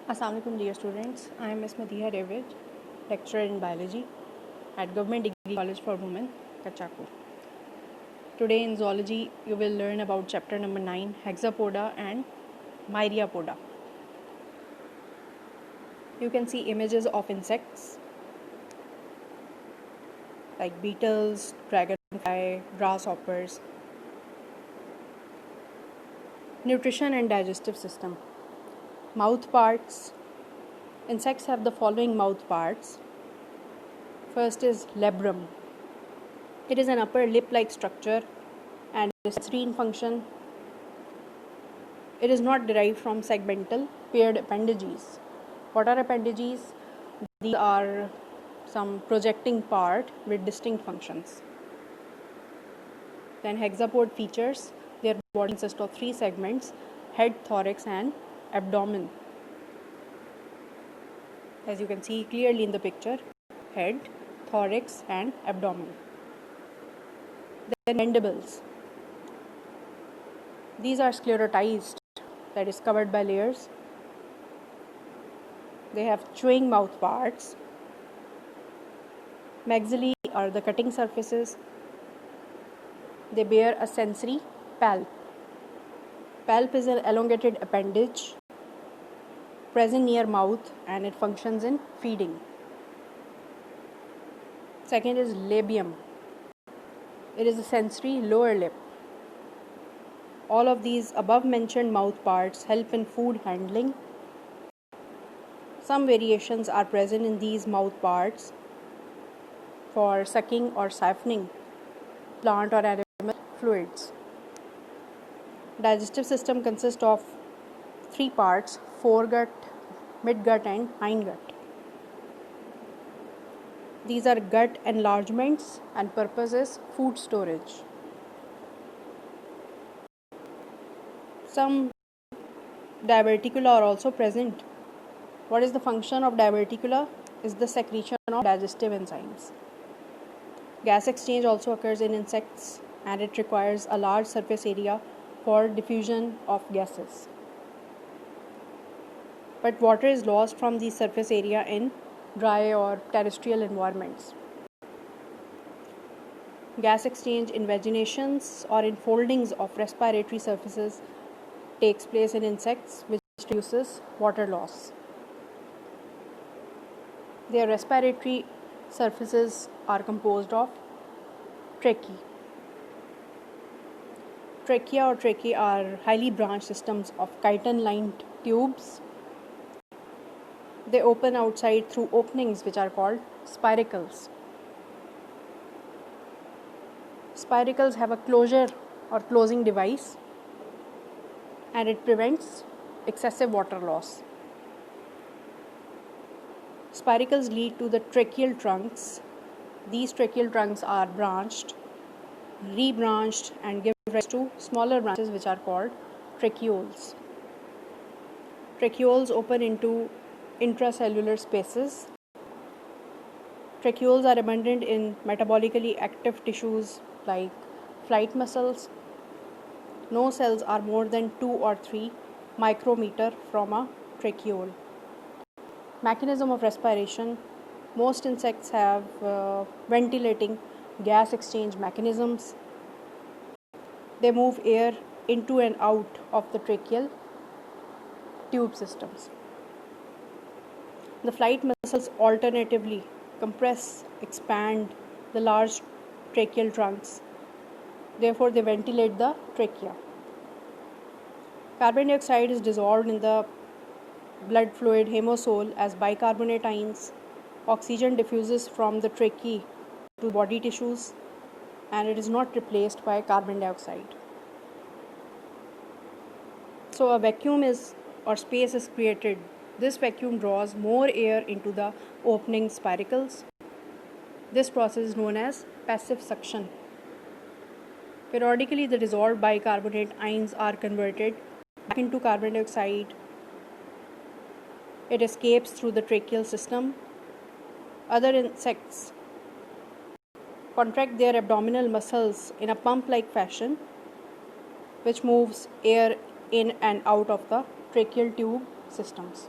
Assalamualaikum dear students, I am Ms. Madiha David, lecturer in biology at Government Degree College for Women, Kachako. Today in zoology you will learn about chapter number 9, Hexapoda and Myriapoda. You can see images of insects like beetles, dragonfly, grasshoppers. Nutrition and digestive system. Mouth parts. Insects have the following mouth parts. First is labrum. It is an upper lip-like structure and is sensory in function. It is not derived from segmental paired appendages. What are appendages? These are some projecting part with distinct functions. Then hexapod features. Their body consists of 3 segments: head, thorax and abdomen. As you can see clearly in the picture, head, thorax and abdomen. Then mandibles. These are sclerotized, that is covered by layers. They have chewing mouth parts. Maxillae are the cutting surfaces. They bear a sensory palp. Palp is an elongated appendage present near mouth and it functions in feeding. Second is labium. It is a sensory lower lip. All of these above mentioned mouth parts help in food handling. Some variations are present in these mouth parts for sucking or siphoning plant or animal fluids. Digestive system consists of 3 parts: foregut, midgut and hindgut. These are gut enlargements and purpose is food storage. Some diverticula are also present. What is the function of diverticula? Is the secretion of digestive enzymes. Gas exchange also occurs in insects and it requires a large surface area for diffusion of gases. But water is lost from the surface area in dry or terrestrial environments. Gas exchange in vaginations or in foldings of respiratory surfaces takes place in insects, which reduces water loss. Their respiratory surfaces are composed of tracheae. Trachea or tracheae are highly branched systems of chitin-lined tubes. They open outside through openings which are called spiracles. Spiracles have a closure or closing device and it prevents excessive water loss. Spiracles lead to the tracheal trunks. These tracheal trunks are branched, rebranched and give rise to smaller branches which are called tracheoles. Tracheoles open into intracellular spaces. Tracheoles are abundant in metabolically active tissues like flight muscles. No cells are more than 2 or 3 micrometer from a tracheole. Mechanism of respiration. Most insects have ventilating gas exchange mechanisms. They move air into and out of the tracheal tube systems. The flight muscles alternatively compress, expand the large tracheal trunks. Therefore, they ventilate the trachea. Carbon dioxide is dissolved in the blood fluid hemosol as bicarbonate ions. Oxygen diffuses from the tracheae to body tissues and it is not replaced by carbon dioxide. So a vacuum or space is created. This vacuum draws more air into the opening spiracles. This process is known as passive suction. Periodically, the dissolved bicarbonate ions are converted back into carbon dioxide. It escapes through the tracheal system. Other insects contract their abdominal muscles in a pump-like fashion, which moves air in and out of the tracheal tube systems.